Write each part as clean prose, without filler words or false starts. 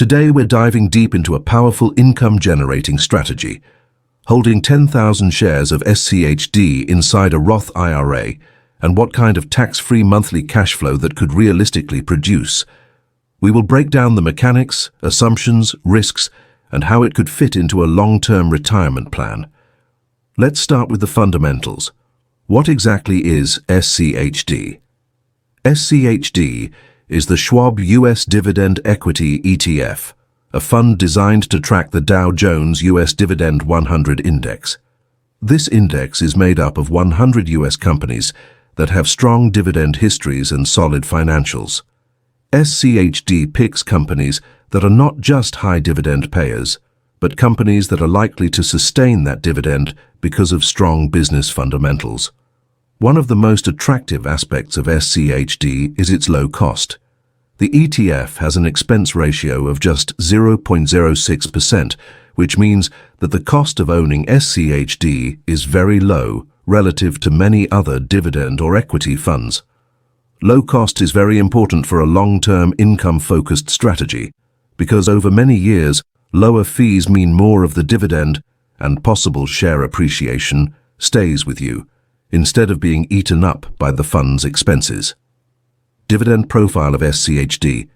Today we're diving deep into a powerful income-generating strategy, holding 10,000 shares of SCHD inside a Roth IRA, and what kind of tax-free monthly cash flow that could realistically produce. We will break down the mechanics, assumptions, risks, and how it could fit into a long-term retirement plan. Let's start with the fundamentals. What exactly is SCHD? SCHD is the Schwab US Dividend Equity ETF, a fund designed to track the Dow Jones US Dividend 100 Index. This index is made up of 100 US companies that have strong dividend histories and solid financials. SCHD picks companies that are not just high dividend payers, but companies that are likely to sustain that dividend because of strong business fundamentals. One of the most attractive aspects of SCHD is its low cost. The ETF has an expense ratio of just 0.06%, which means that the cost of owning SCHD is very low relative to many other dividend or equity funds. Low cost is very important for a long-term income-focused strategy, because over many years, lower fees mean more of the dividend and possible share appreciation stays with you, instead of being eaten up by the fund's expenses. Dividend profile of SCHD.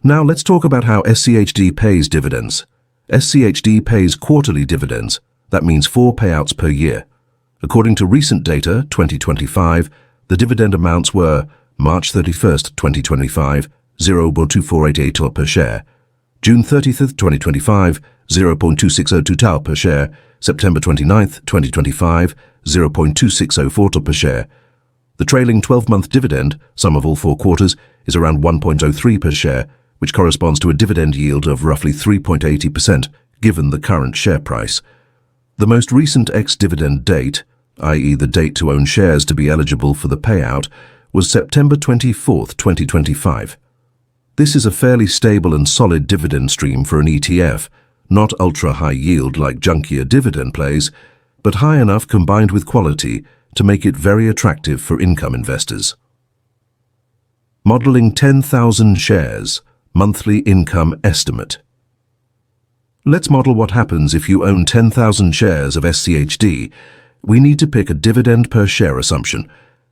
Now let's talk about how SCHD pays dividends. SCHD pays quarterly dividends. That means 4 payouts per year. According to recent data, 2025, the dividend amounts were March 31st, 2025, 0.2488 per share. June 30th, 2025, 0.2602 TAL per share. September 29th, 2025, 0.2604 per share. The trailing 12-month dividend, sum of all 4 quarters, is around 1.03 per share, which corresponds to a dividend yield of roughly 3.80% given the current share price. The most recent ex-dividend date, i.e. the date to own shares to be eligible for the payout, was September 24th, 2025. This is a fairly stable and solid dividend stream for an ETF, not ultra-high yield like junkier dividend plays, but high enough combined with quality to make it very attractive for income investors. Modeling 10,000 shares, monthly income estimate. Let's model what happens if you own 10,000 shares of SCHD. We need to pick a dividend per share assumption.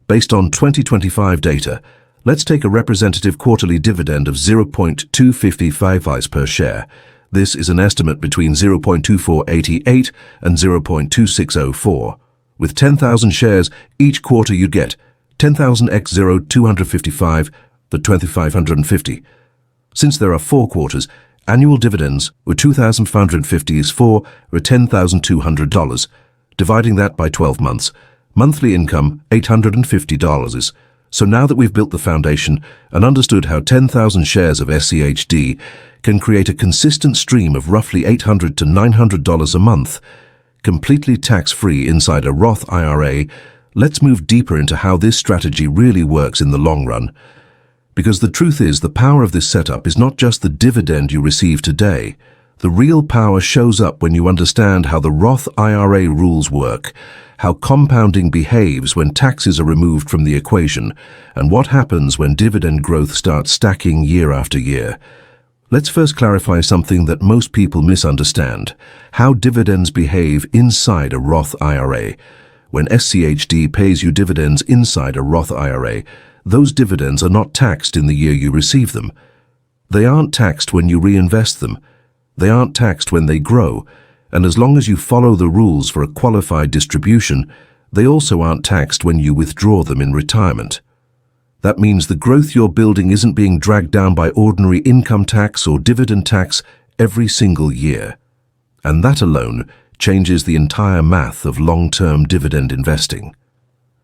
Based on 2025 data, let's take a representative quarterly dividend of 0.2555 per share. This is an estimate between 0.2488 and 0.2604. With 10,000 shares, each quarter you get 10,000 x 0.255, the 2,550. Since there are 4 quarters, annual dividends were 2,550 is 4 or $10,200. Dividing that by 12 months, monthly income $850. So now that we've built the foundation and understood how 10,000 shares of SCHD can create a consistent stream of roughly $800 to $900 a month, completely tax-free inside a Roth IRA, let's move deeper into how this strategy really works in the long run. Because the truth is, the power of this setup is not just the dividend you receive today. The real power shows up when you understand how the Roth IRA rules work, how compounding behaves when taxes are removed from the equation, and what happens when dividend growth starts stacking year after year. Let's first clarify something that most people misunderstand: how dividends behave inside a Roth IRA. When SCHD pays you dividends inside a Roth IRA, those dividends are not taxed in the year you receive them. They aren't taxed when you reinvest them. They aren't taxed when they grow, and as long as you follow the rules for a qualified distribution, they also aren't taxed when you withdraw them in retirement. That means the growth you're building isn't being dragged down by ordinary income tax or dividend tax every single year. And that alone changes the entire math of long-term dividend investing.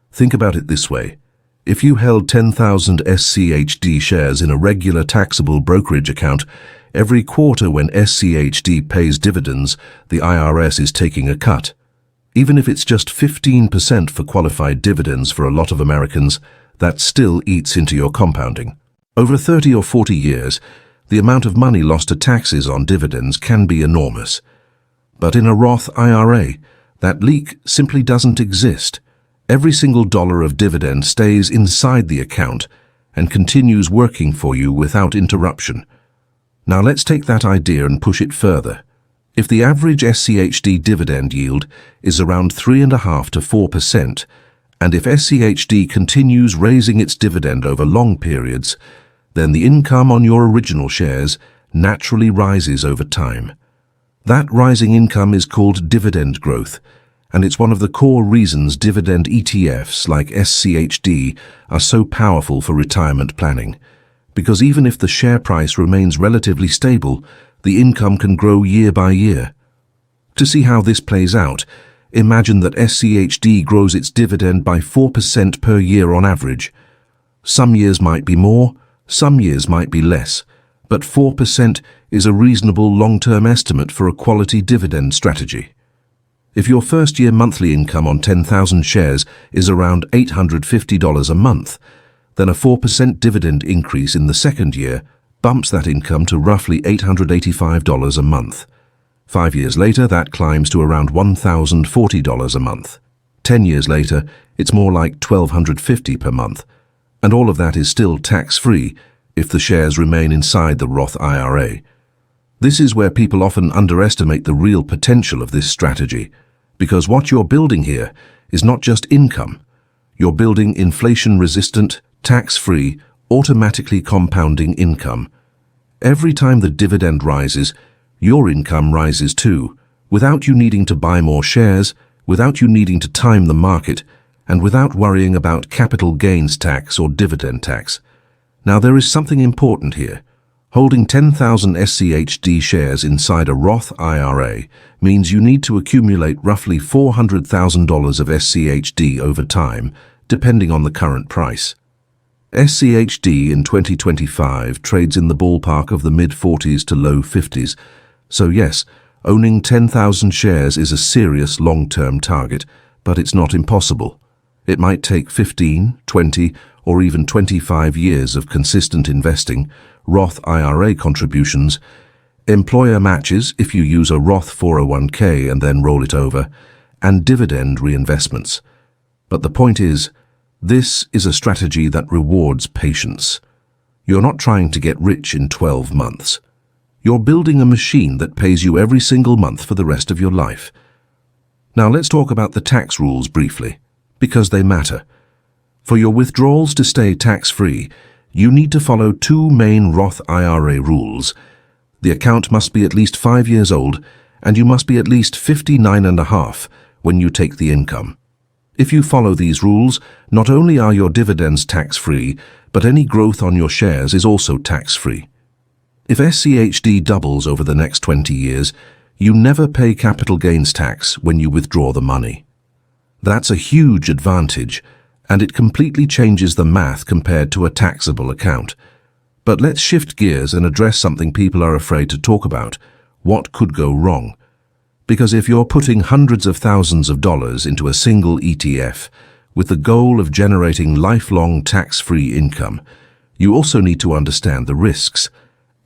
Think about it this way. If you held 10,000 SCHD shares in a regular taxable brokerage account, every quarter when SCHD pays dividends, the IRS is taking a cut. Even if it's just 15% for qualified dividends for a lot of Americans, that still eats into your compounding. Over 30 or 40 years, the amount of money lost to taxes on dividends can be enormous. But in a Roth IRA, that leak simply doesn't exist. Every single dollar of dividend stays inside the account and continues working for you without interruption. Now let's take that idea and push it further. If the average SCHD dividend yield is around 3.5% to 4%, and if SCHD continues raising its dividend over long periods, then the income on your original shares naturally rises over time. That rising income is called dividend growth, and it's one of the core reasons dividend ETFs like SCHD are so powerful for retirement planning. Because even if the share price remains relatively stable, the income can grow year by year. To see how this plays out, imagine that SCHD grows its dividend by 4% per year on average. Some years might be more, some years might be less, but 4% is a reasonable long-term estimate for a quality dividend strategy. If your first-year monthly income on 10,000 shares is around $850 a month, then a 4% dividend increase in the second year bumps that income to roughly $885 a month. 5 years later, that climbs to around $1,040 a month. 10 years later, it's more like $1,250 per month. And all of that is still tax-free if the shares remain inside the Roth IRA. This is where people often underestimate the real potential of this strategy, because what you're building here is not just income. You're building inflation-resistant, tax-free, automatically compounding income. Every time the dividend rises, your income rises too, without you needing to buy more shares, without you needing to time the market, and without worrying about capital gains tax or dividend tax. Now there is something important here. Holding 10,000 SCHD shares inside a Roth IRA means you need to accumulate roughly $400,000 of SCHD over time, depending on the current price. SCHD in 2025 trades in the ballpark of the mid-40s to low 50s, so yes, owning 10,000 shares is a serious long-term target, but it's not impossible. It might take 15, 20, or even 25 years of consistent investing, Roth IRA contributions, employer matches if you use a Roth 401k and then roll it over, and dividend reinvestments. But the point is, this is a strategy that rewards patience. You're not trying to get rich in 12 months. You're building a machine that pays you every single month for the rest of your life. Now let's talk about the tax rules briefly, because they matter. For your withdrawals to stay tax-free, you need to follow two main Roth IRA rules. The account must be at least 5 years old, and you must be at least 59.5 when you take the income. If you follow these rules, not only are your dividends tax-free, but any growth on your shares is also tax-free. If SCHD doubles over the next 20 years, you never pay capital gains tax when you withdraw the money. That's a huge advantage, and it completely changes the math compared to a taxable account. But let's shift gears and address something people are afraid to talk about: what could go wrong? Because if you're putting hundreds of thousands of dollars into a single ETF with the goal of generating lifelong tax-free income, you also need to understand the risks.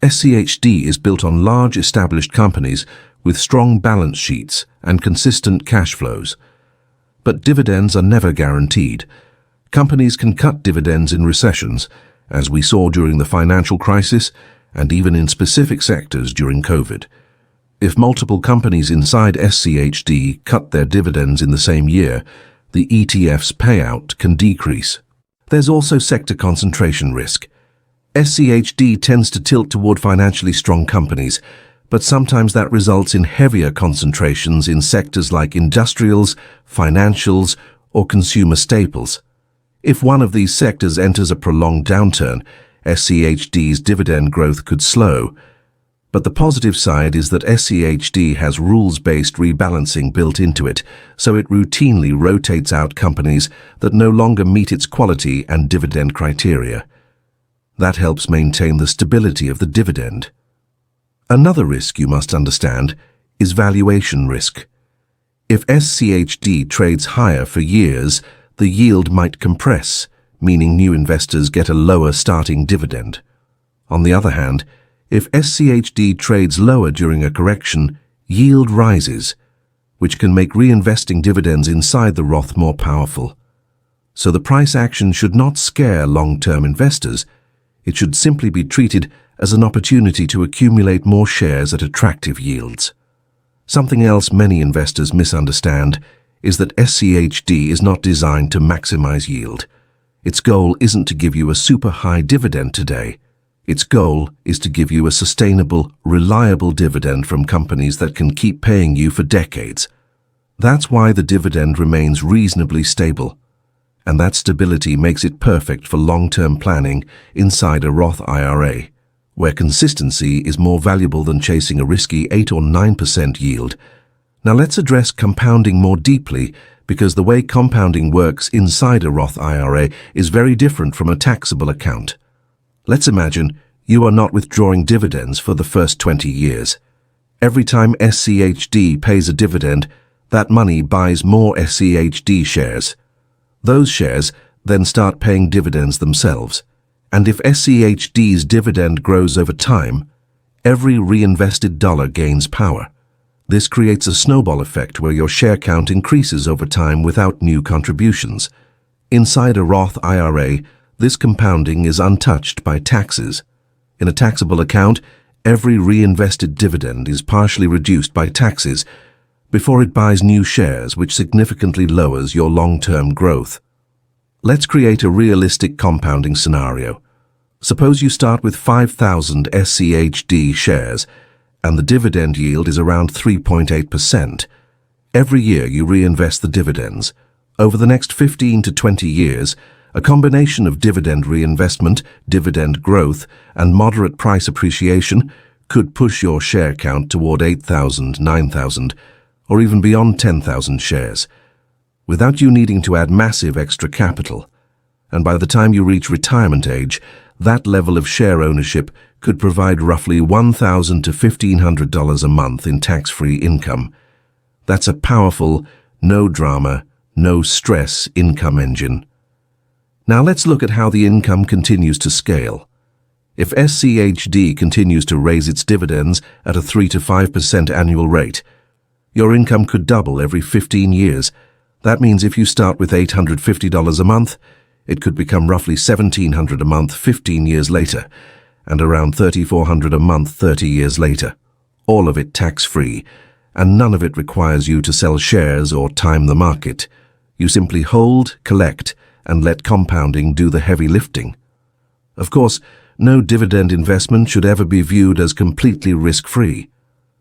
SCHD is built on large established companies with strong balance sheets and consistent cash flows. But dividends are never guaranteed. Companies can cut dividends in recessions, as we saw during the financial crisis and even in specific sectors during COVID. If multiple companies inside SCHD cut their dividends in the same year, the ETF's payout can decrease. There's also sector concentration risk. SCHD tends to tilt toward financially strong companies, but sometimes that results in heavier concentrations in sectors like industrials, financials, or consumer staples. If one of these sectors enters a prolonged downturn, SCHD's dividend growth could slow. But the positive side is that SCHD has rules-based rebalancing built into it, so it routinely rotates out companies that no longer meet its quality and dividend criteria. That helps maintain the stability of the dividend. Another risk you must understand is valuation risk. If SCHD trades higher for years, the yield might compress, meaning new investors get a lower starting dividend. On the other hand, if SCHD trades lower during a correction, yield rises, which can make reinvesting dividends inside the Roth more powerful. So the price action should not scare long-term investors. It should simply be treated as an opportunity to accumulate more shares at attractive yields. Something else many investors misunderstand is that SCHD is not designed to maximize yield. Its goal isn't to give you a super high dividend today. Its goal is to give you a sustainable, reliable dividend from companies that can keep paying you for decades. That's why the dividend remains reasonably stable. And that stability makes it perfect for long-term planning inside a Roth IRA, where consistency is more valuable than chasing a risky 8 or 9% yield. Now let's address compounding more deeply, because the way compounding works inside a Roth IRA is very different from a taxable account. Let's imagine you are not withdrawing dividends for the first 20 years. Every time SCHD pays a dividend, that money buys more SCHD shares. Those shares then start paying dividends themselves. And if SCHD's dividend grows over time, every reinvested dollar gains power. This creates a snowball effect where your share count increases over time without new contributions. Inside a Roth IRA, this compounding is untouched by taxes. In a taxable account, every reinvested dividend is partially reduced by taxes before it buys new shares, which significantly lowers your long-term growth. Let's create a realistic compounding scenario. Suppose you start with 5,000 SCHD shares, and the dividend yield is around 3.8%. Every year you reinvest the dividends. Over the next 15 to 20 years, a combination of dividend reinvestment, dividend growth, and moderate price appreciation could push your share count toward 8,000, 9,000, or even beyond 10,000 shares, without you needing to add massive extra capital. And by the time you reach retirement age, that level of share ownership could provide roughly $1,000 to $1,500 a month in tax-free income. That's a powerful, no drama, no stress income engine. Now let's look at how the income continues to scale. If SCHD continues to raise its dividends at a 3 to 5% annual rate, your income could double every 15 years. That means if you start with $850 a month, it could become roughly $1,700 a month 15 years later, and around $3,400 a month 30 years later. All of it tax-free, and none of it requires you to sell shares or time the market. You simply hold, collect, and let compounding do the heavy lifting. Of course, no dividend investment should ever be viewed as completely risk-free.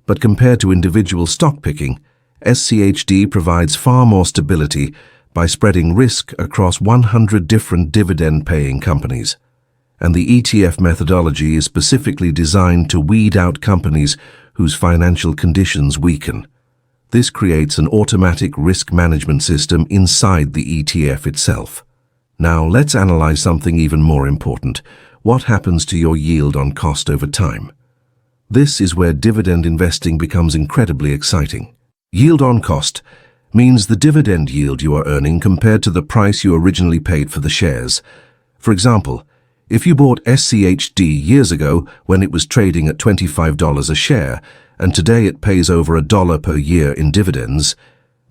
But compared to individual stock picking, SCHD provides far more stability by spreading risk across 100 different dividend-paying companies. And the ETF methodology is specifically designed to weed out companies whose financial conditions weaken. This creates an automatic risk management system inside the ETF itself. Now let's analyze something even more important. What happens to your yield on cost over time? This is where dividend investing becomes incredibly exciting. Yield on cost means the dividend yield you are earning compared to the price you originally paid for the shares. For example, if you bought SCHD years ago when it was trading at $25 a share, and today it pays over $1 per year in dividends,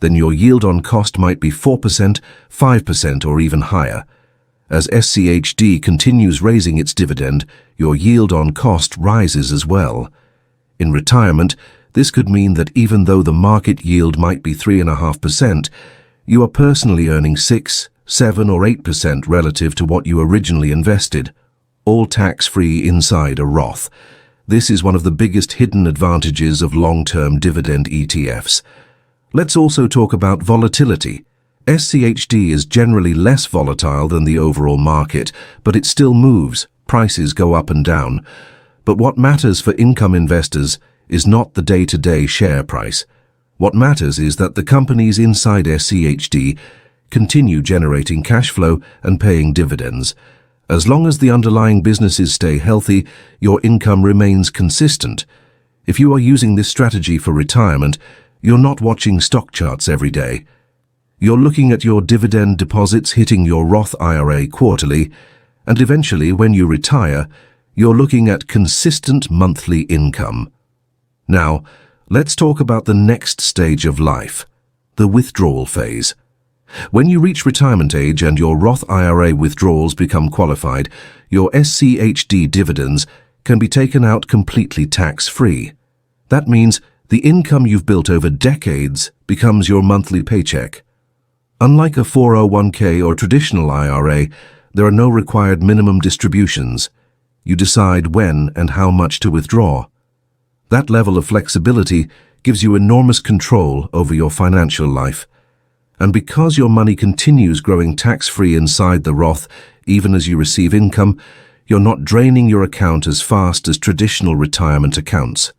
then your yield on cost might be 4%, 5%, or even higher. As SCHD continues raising its dividend, your yield on cost rises as well. In retirement, this could mean that even though the market yield might be 3.5%, you are personally earning 6, 7, or 8% relative to what you originally invested, all tax-free inside a Roth. This is one of the biggest hidden advantages of long-term dividend ETFs. Let's also talk about volatility. SCHD is generally less volatile than the overall market, but it still moves. Prices go up and down. But what matters for income investors is not the day-to-day share price. What matters is that the companies inside SCHD continue generating cash flow and paying dividends. As long as the underlying businesses stay healthy, your income remains consistent. If you are using this strategy for retirement, you're not watching stock charts every day. You're looking at your dividend deposits hitting your Roth IRA quarterly, and eventually, when you retire, you're looking at consistent monthly income. Now, let's talk about the next stage of life, the withdrawal phase. When you reach retirement age and your Roth IRA withdrawals become qualified, your SCHD dividends can be taken out completely tax-free. That means the income you've built over decades becomes your monthly paycheck. Unlike a 401k or traditional IRA, there are no required minimum distributions. You decide when and how much to withdraw. That level of flexibility gives you enormous control over your financial life. And because your money continues growing tax-free inside the Roth, even as you receive income, you're not draining your account as fast as traditional retirement accounts.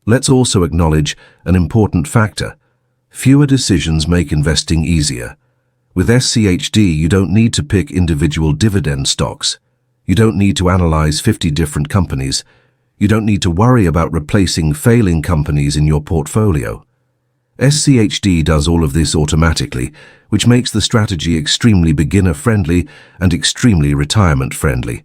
Let's also acknowledge an important factor. Fewer decisions make investing easier. With SCHD, you don't need to pick individual dividend stocks. You don't need to analyze 50 different companies. You don't need to worry about replacing failing companies in your portfolio. SCHD does all of this automatically, which makes the strategy extremely beginner-friendly and extremely retirement-friendly.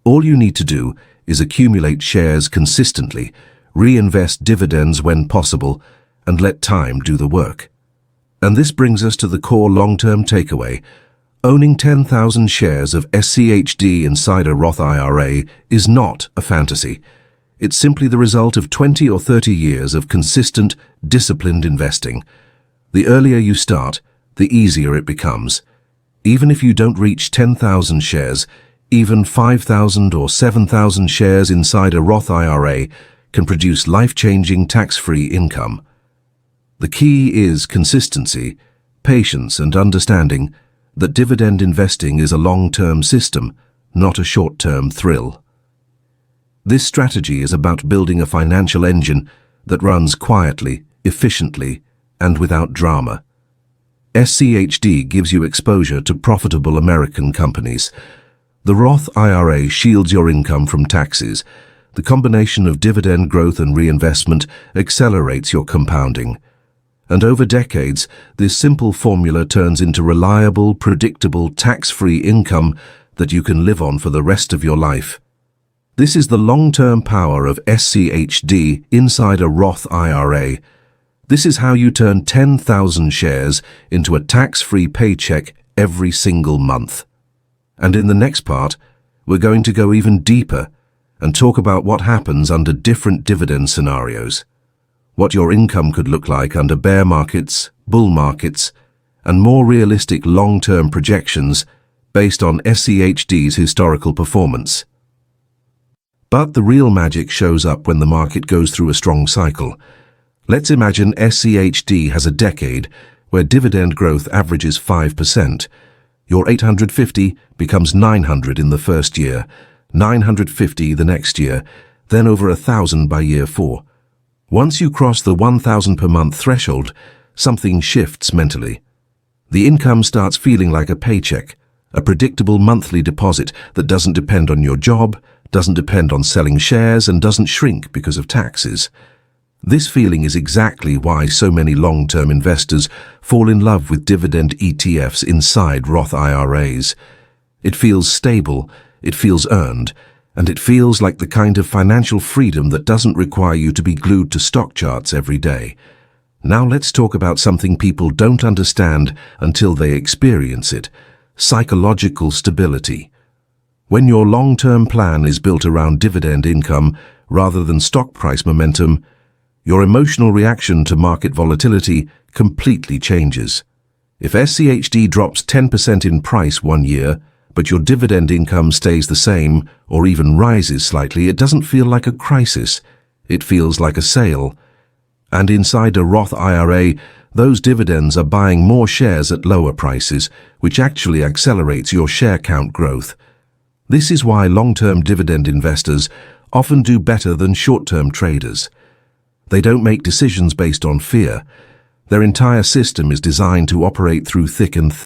All you need to do is accumulate shares consistently, reinvest dividends when possible, and let time do the work. And this brings us to the core long-term takeaway. Owning 10,000 shares of SCHD inside a Roth IRA is not a fantasy. It's simply the result of 20 or 30 years of consistent, disciplined investing. The earlier you start, the easier it becomes. Even if you don't reach 10,000 shares, even 5,000 or 7,000 shares inside a Roth IRA can produce life-changing tax-free income. The key is consistency, patience, and understanding that dividend investing is a long-term system, not a short-term thrill. This strategy is about building a financial engine that runs quietly, efficiently, and without drama. SCHD gives you exposure to profitable American companies. The Roth IRA shields your income from taxes. The combination of dividend growth and reinvestment accelerates your compounding. And over decades, this simple formula turns into reliable, predictable, tax-free income that you can live on for the rest of your life. This is the long-term power of SCHD inside a Roth IRA. This is how you turn 10,000 shares into a tax-free paycheck every single month. And in the next part, we're going to go even deeper and talk about what happens under different dividend scenarios, what your income could look like under bear markets, bull markets, and more realistic long-term projections based on SCHD's historical performance. But the real magic shows up when the market goes through a strong cycle. Let's imagine SCHD has a decade where dividend growth averages 5%. Your 850 becomes 900 in the first year, 950 the next year, then over 1,000 by year 4. Once you cross the 1,000 per month threshold, something shifts mentally. The income starts feeling like a paycheck, a predictable monthly deposit that doesn't depend on your job, doesn't depend on selling shares, and doesn't shrink because of taxes. This feeling is exactly why so many long-term investors fall in love with dividend ETFs inside Roth IRAs. It feels stable, it feels earned, and it feels like the kind of financial freedom that doesn't require you to be glued to stock charts every day. Now let's talk about something people don't understand until they experience it: psychological stability. When your long-term plan is built around dividend income rather than stock price momentum, your emotional reaction to market volatility completely changes. If SCHD drops 10% in price one year, but your dividend income stays the same or even rises slightly, it doesn't feel like a crisis. It feels like a sale. And inside a Roth IRA, those dividends are buying more shares at lower prices, which actually accelerates your share count growth. This is why long-term dividend investors often do better than short-term traders. They don't make decisions based on fear. Their entire system is designed to operate through thick and thin.